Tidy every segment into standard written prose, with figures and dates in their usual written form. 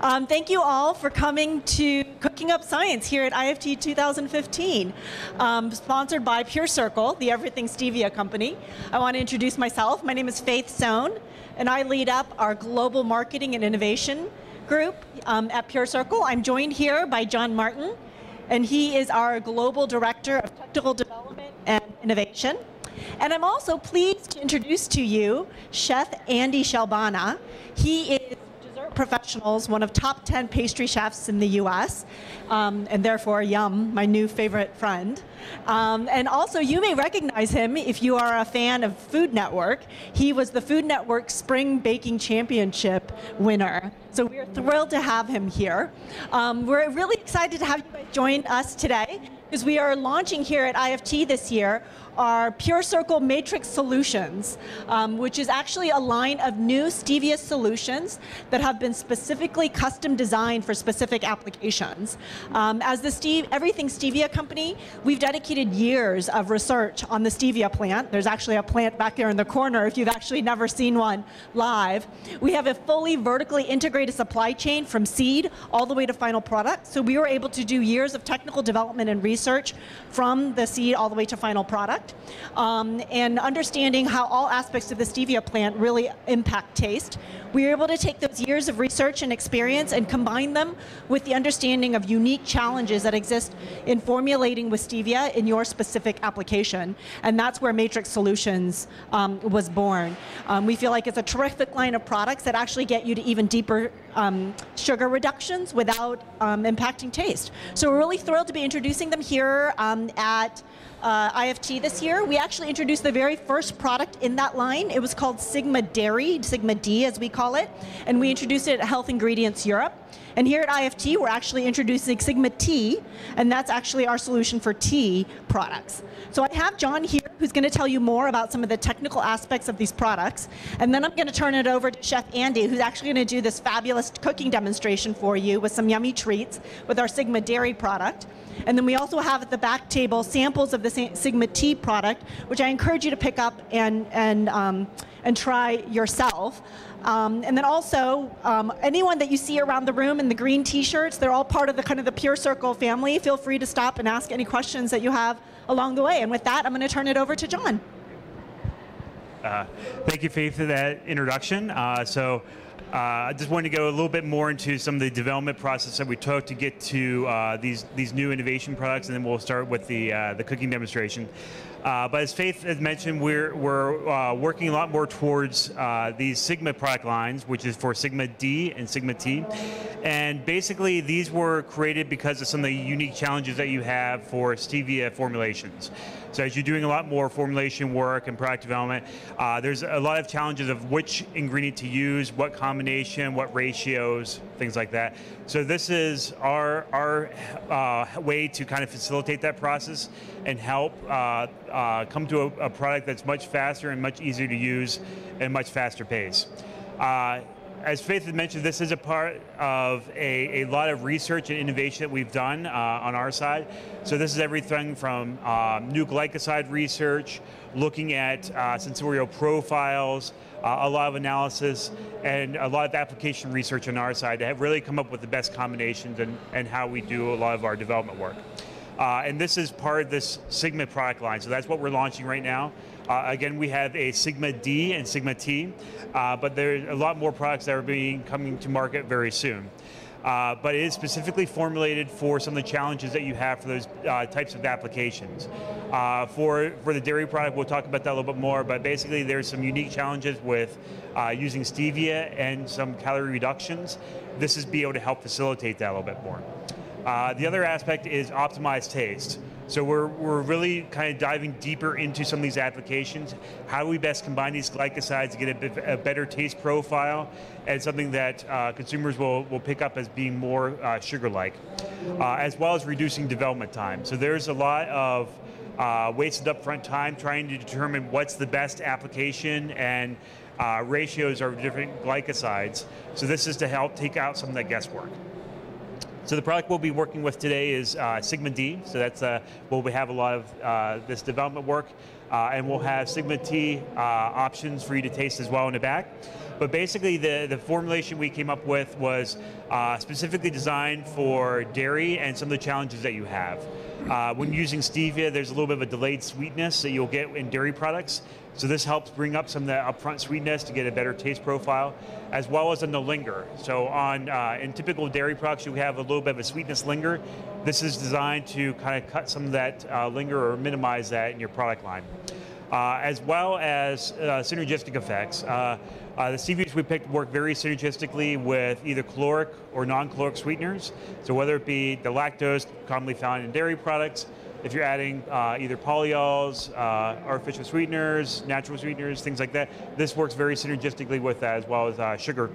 Thank you all for coming to Cooking Up Science here at IFT 2015, sponsored by Pure Circle, the Everything Stevia company. I want to introduce myself. My name is Faith Sohn, and I lead up our global marketing and innovation group at Pure Circle. I'm joined here by John Martin, and he is our Global Director of Technical Development and Innovation. And I'm also pleased to introduce to you Chef Andy Shalbana. He is Dessert Professionals, one of top 10 pastry chefs in the US, and therefore Yum, my new favorite friend. And also you may recognize him if you are a fan of Food Network. He was the Food Network Spring Baking Championship winner. So we're thrilled to have him here. We're really excited to have you guys join us today because we are launching here at IFT this year our Pure Circle Matrix Solutions, which is actually a line of new stevia solutions that have been specifically custom designed for specific applications. As the Everything Stevia company, we've dedicated years of research on the stevia plant. There's actually a plant back there in the corner if you've actually never seen one live. We have a fully vertically integrated supply chain from seed all the way to final product. So we were able to do years of technical development and research from the seed all the way to final product. And understanding how all aspects of the stevia plant really impact taste. We were able to take those years of research and experience and combine them with the understanding of unique challenges that exist in formulating with stevia in your specific application. And that's where Matrix Solutions was born. We feel like it's a terrific line of products that actually get you to even deeper sugar reductions without impacting taste. So we're really thrilled to be introducing them here at IFT this year. We actually introduced the very first product in that line. It was called Sigma Dairy, Sigma D as we call it, and we introduced it at Health Ingredients Europe. And here at IFT, we're actually introducing Sigma Tea, and that's actually our solution for tea products. So I have John here, who's going to tell you more about some of the technical aspects of these products. And then I'm going to turn it over to Chef Andy, who's actually going to do this fabulous cooking demonstration for you with some yummy treats with our Sigma Dairy product. And then we also have at the back table samples of the Sigma Tea product, which I encourage you to pick up and try yourself. And then also, anyone that you see around the room in the green t-shirts, they're all part of the kind of the Pure Circle family. Feel free to stop and ask any questions that you have along the way. And with that, I'm going to turn it over to John. Thank you, Faith, for that introduction. I just wanted to go a little bit more into some of the development process that we took to get to these new innovation products, and then we'll start with the cooking demonstration. But as Faith has mentioned, we're working a lot more towards these Sigma product lines, which is for Sigma D and Sigma T. And basically, these were created because of some of the unique challenges that you have for stevia formulations. So as you're doing a lot more formulation work and product development, there's a lot of challenges of which ingredient to use, what combination, what ratios, things like that. So this is our way to kind of facilitate that process and help come to a product that's much faster and much easier to use and much faster pace. As Faith had mentioned, this is a part of a lot of research and innovation that we've done on our side. So this is everything from new glycoside research, looking at sensorial profiles, a lot of analysis, and a lot of application research on our side to have really come up with the best combinations and how we do a lot of our development work. And this is part of this Sigma product line, so that's what we're launching right now. Again, we have a Sigma D and Sigma T, but there's a lot more products that are coming to market very soon. But it is specifically formulated for some of the challenges that you have for those types of applications. For the dairy product, we'll talk about that a little bit more, but basically there's some unique challenges with using stevia and some calorie reductions. This is be able to help facilitate that a little bit more. The other aspect is optimized taste. So we're really kind of diving deeper into some of these applications. How do we best combine these glycosides to get a better taste profile and something that consumers will pick up as being more sugar-like, as well as reducing development time. So there's a lot of wasted upfront time trying to determine what's the best application and ratios of different glycosides. So this is to help take out some of that guesswork. So the product we'll be working with today is Sigma D. So that's where we have a lot of this development work. and we'll have Sigma Tea options for you to taste as well in the back. But basically, the formulation we came up with was specifically designed for dairy and some of the challenges that you have. When using stevia, there's a little bit of a delayed sweetness that you'll get in dairy products. So this helps bring up some of that upfront sweetness to get a better taste profile, as well as in the linger. So in typical dairy products, you have a little bit of a sweetness linger. This is designed to kind of cut some of that linger or minimize that in your product line. As well as synergistic effects. The stevias we picked work very synergistically with either caloric or non-caloric sweeteners. So whether it be the lactose commonly found in dairy products, if you're adding either polyols, artificial sweeteners, natural sweeteners, things like that, this works very synergistically with that, as well as sugar.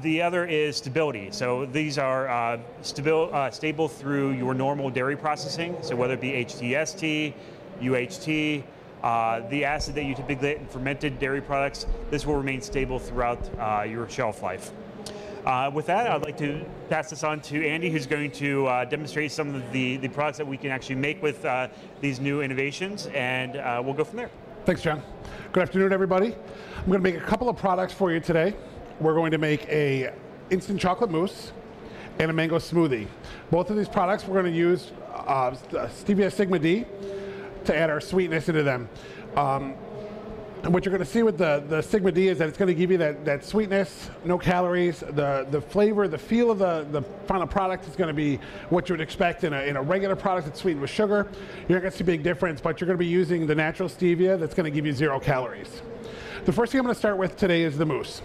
The other is stability. So these are stable through your normal dairy processing. So whether it be HTST, UHT, the acid that you typically get in fermented dairy products, this will remain stable throughout your shelf life. With that, I'd like to pass this on to Andy, who's going to demonstrate some of the products that we can actually make with these new innovations, and we'll go from there. Thanks, John. Good afternoon, everybody. I'm going to make a couple of products for you today. We're going to make a instant chocolate mousse and a mango smoothie. Both of these products we're going to use stevia Sigma D to add our sweetness into them. And what you're going to see with the Sigma D is that it's going to give you that sweetness, no calories. The flavor, the feel of the final product is going to be what you would expect in a regular product that's sweetened with sugar. You're not going to see a big difference, but you're going to be using the natural stevia that's going to give you 0 calories. The first thing I'm going to start with today is the mousse.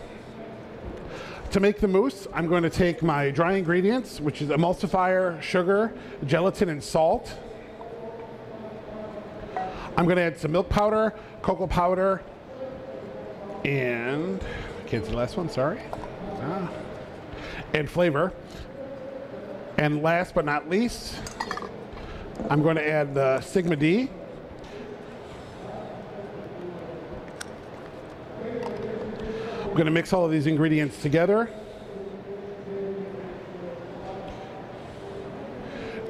To make the mousse, I'm going to take my dry ingredients, which is emulsifier, sugar, gelatin, and salt. I'm going to add some milk powder, cocoa powder, and I can't see the last one, sorry. And flavor. And last but not least, I'm going to add the Sigma D. I'm going to mix all of these ingredients together.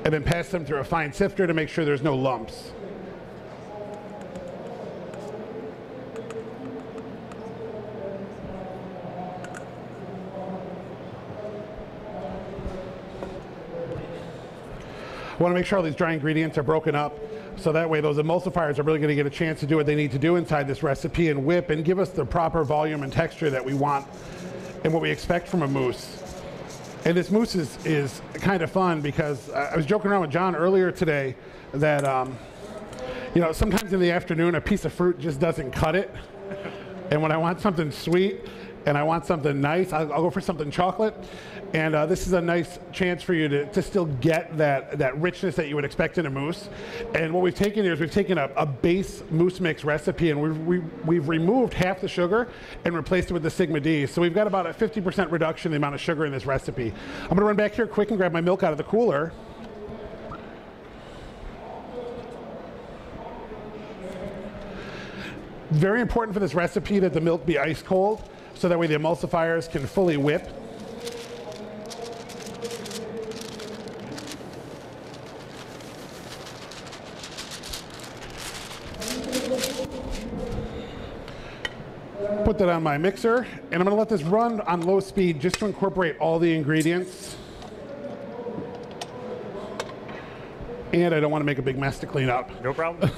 And then pass them through a fine sifter to make sure there's no lumps. I want to make sure all these dry ingredients are broken up, so that way those emulsifiers are really going to get a chance to do what they need to do inside this recipe and whip and give us the proper volume and texture that we want and what we expect from a mousse. And this mousse is kind of fun because I was joking around with John earlier today that you know, sometimes in the afternoon a piece of fruit just doesn't cut it. And when I want something sweet and I want something nice, I'll go for something chocolate. And this is a nice chance for you to still get that richness that you would expect in a mousse. And what we've taken here is we've taken a base mousse mix recipe and we've removed half the sugar and replaced it with the Sigma D. So we've got about a 50% reduction in the amount of sugar in this recipe. I'm going to run back here quick and grab my milk out of the cooler. Very important for this recipe that the milk be ice cold, so that way the emulsifiers can fully whip. Put that on my mixer, and I'm going to let this run on low speed just to incorporate all the ingredients. And I don't want to make a big mess to clean up. No problem.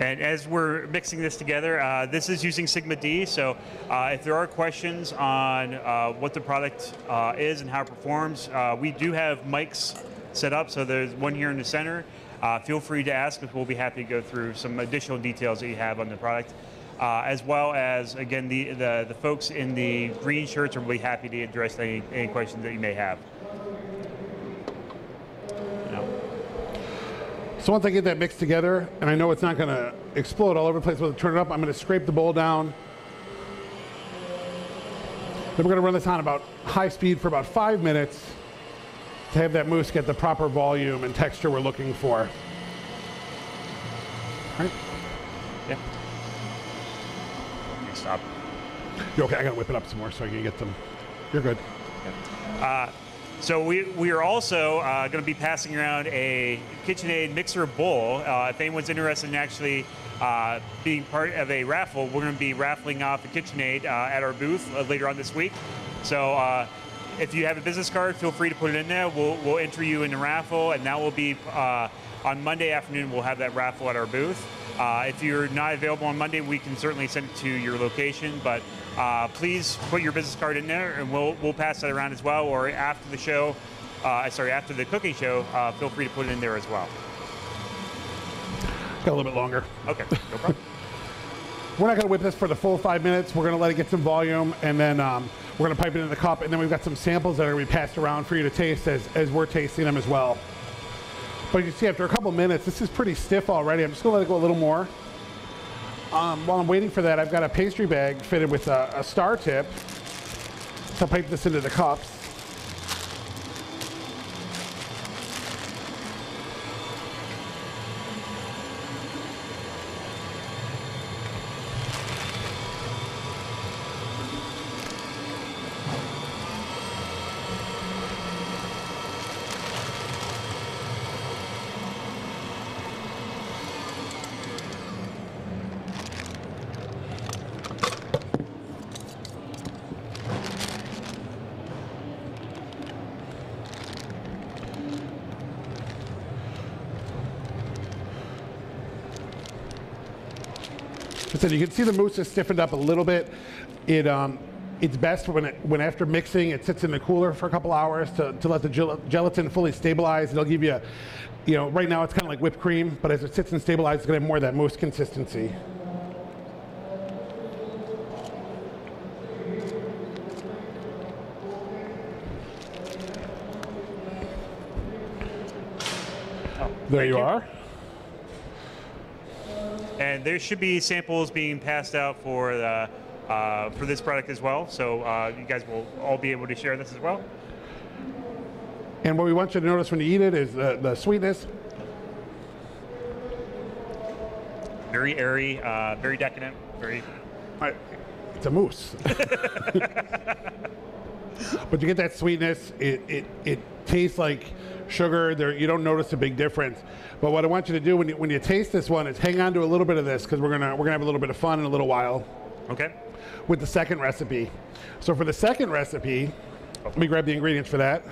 And as we're mixing this together, this is using Sigma D, so if there are questions on what the product is and how it performs, we do have mics set up, so there's one here in the center. Feel free to ask, because we'll be happy to go through some additional details that you have on the product. As well as, again, the folks in the green shirts are really happy to address any questions that you may have. So once I get that mixed together, and I know it's not going to explode all over the place, we'll turn it up. I'm going to scrape the bowl down. Then we're going to run this on about high speed for about 5 minutes to have that mousse get the proper volume and texture we're looking for. All right? Yeah. Stop. You okay? I gotta whip it up some more so I can get them. You're good. So we are also going to be passing around a KitchenAid mixer bowl. If anyone's interested in actually being part of a raffle, we're going to be raffling off a KitchenAid at our booth later on this week. So if you have a business card, feel free to put it in there. We'll enter you in the raffle, and that will be on Monday afternoon. We'll have that raffle at our booth. If you're not available on Monday, we can certainly send it to your location, but please put your business card in there, and we'll pass that around as well. Or after the show, after the cooking show, feel free to put it in there as well. Got a little bit longer. Okay, no problem. We're not going to whip this for the full 5 minutes. We're going to let it get some volume, and then we're going to pipe it in the cup, and then we've got some samples that are going to be passed around for you to taste as we're tasting them as well. But you see, after a couple minutes, this is pretty stiff already. I'm just going to let it go a little more. While I'm waiting for that, I've got a pastry bag fitted with a star tip to pipe this into the cups. So you can see the mousse is stiffened up a little bit. It's best when after mixing, it sits in the cooler for a couple hours to let the gelatin fully stabilize. It'll give you, right now it's kind of like whipped cream, but as it sits and stabilizes, it's going to have more of that mousse consistency. There you are. And there should be samples being passed out for this product as well. So you guys will all be able to share this as well. And what we want you to notice when you eat it is the sweetness. Very airy, very decadent, very. It's a mousse. But you get that sweetness. It tastes like sugar. You don't notice a big difference. But what I want you to do when you taste this one is hang on to a little bit of this, because we're gonna have a little bit of fun in a little while. Okay. With the second recipe. So for the second recipe, let me grab the ingredients for that.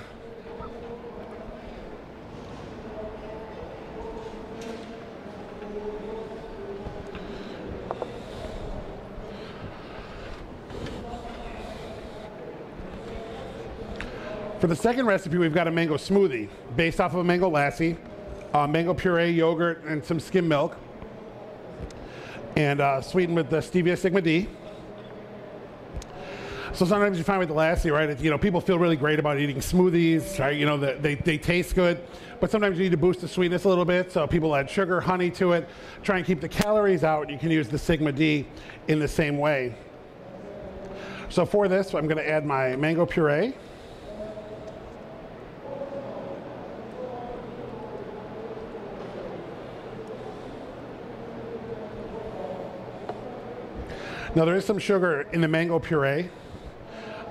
For the second recipe, we've got a mango smoothie based off of a mango lassi, mango puree, yogurt, and some skim milk, and sweetened with the stevia sigma D. So sometimes you find with the lassi, right, people feel really great about eating smoothies, right? They taste good, but sometimes you need to boost the sweetness a little bit. So people add sugar, honey to it, try and keep the calories out. You can use the sigma D in the same way. So for this, I'm going to add my mango puree. Now there is some sugar in the mango puree,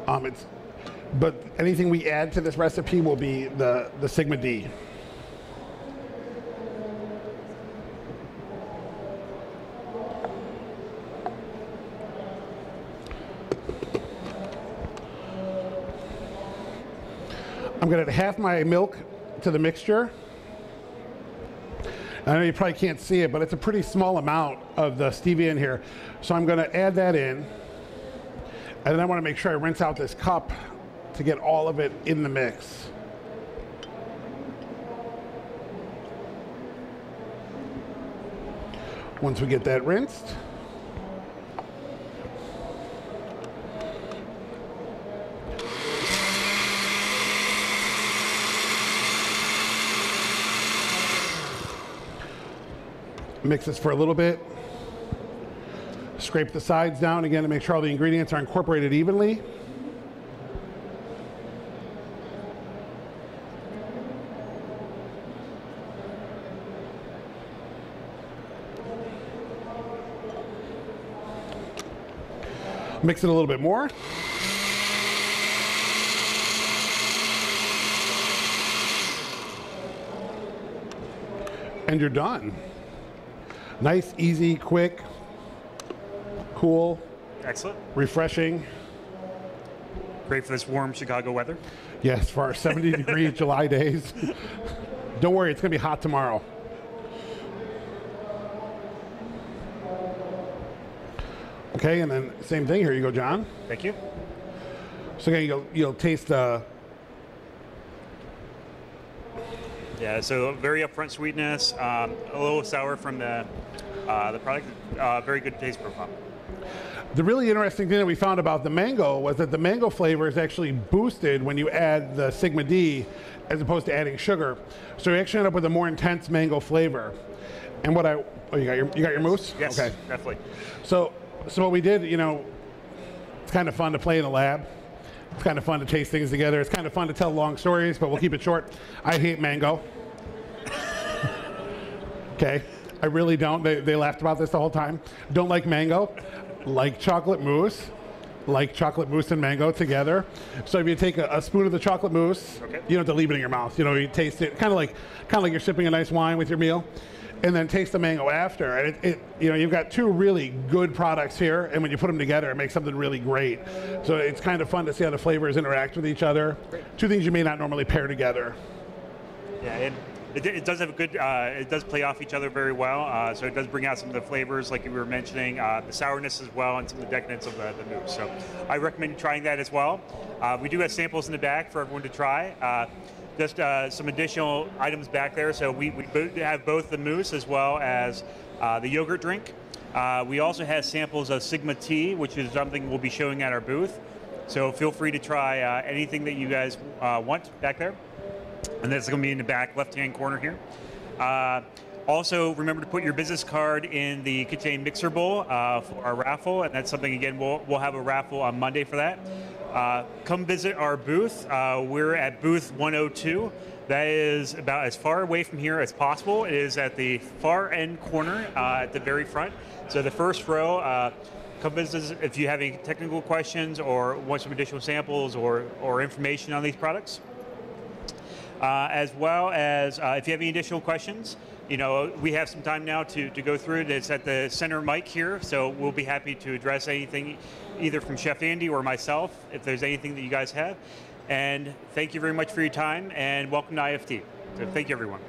but anything we add to this recipe will be the sigma D. I'm going to add half my milk to the mixture. I know you probably can't see it, but it's a pretty small amount of the stevia in here. So I'm going to add that in. And then I want to make sure I rinse out this cup to get all of it in the mix. Once we get that rinsed, mix this for a little bit. Scrape the sides down again to make sure all the ingredients are incorporated evenly. Mix it a little bit more. And you're done. Nice, easy, quick, cool. Excellent. Refreshing. Great for this warm Chicago weather. Yes, for our 70-degree July days. Don't worry, it's going to be hot tomorrow. Okay, and then same thing. Here you go, John. Thank you. So again, you'll taste Yeah, so very upfront sweetness, a little sour from the product. Very good taste profile. The really interesting thing that we found about the mango was that the mango flavor is actually boosted when you add the Sigma D as opposed to adding sugar. So you actually end up with a more intense mango flavor. And what you got your mousse? Yes, okay. definitely. So what we did, it's kind of fun to play in a lab. It's kind of fun to taste things together. It's kind of fun to tell long stories, but we'll keep it short. I hate mango. Okay, I really don't. They laughed about this the whole time. Don't like mango. Like chocolate mousse. Like chocolate mousse and mango together. So if you take a spoon of the chocolate mousse, okay. You don't have to leave it in your mouth. You taste it kind of like you're sipping a nice wine with your meal, and then taste the mango after. And you've got two really good products here, and when you put them together, it makes something really great. So it's kind of fun to see how the flavors interact with each other. Great. Two things you may not normally pair together. Yeah, and it does have a good, it does play off each other very well. So it does bring out some of the flavors, like you were mentioning, the sourness as well, and some of the decadence of the mousse. So I recommend trying that as well. We do have samples in the back for everyone to try. Just some additional items back there. So we have both the mousse as well as the yogurt drink. We also have samples of Sigma Tea, which is something we'll be showing at our booth. So feel free to try anything that you guys want back there. And that's going to be in the back left-hand corner here. Also, remember to put your business card in the Kitchen Mixer Bowl for our raffle, and that's something, again, we'll have a raffle on Monday for that. Come visit our booth. We're at booth 102. That is about as far away from here as possible. It is at the far end corner at the very front. So the first row, come visit us if you have any technical questions or want some additional samples or information on these products. As well as if you have any additional questions, we have some time now to go through it. It's at the center mic here, so we'll be happy to address anything either from Chef Andy or myself if there's anything that you guys have. And thank you very much for your time, and welcome to IFT. So thank you, everyone.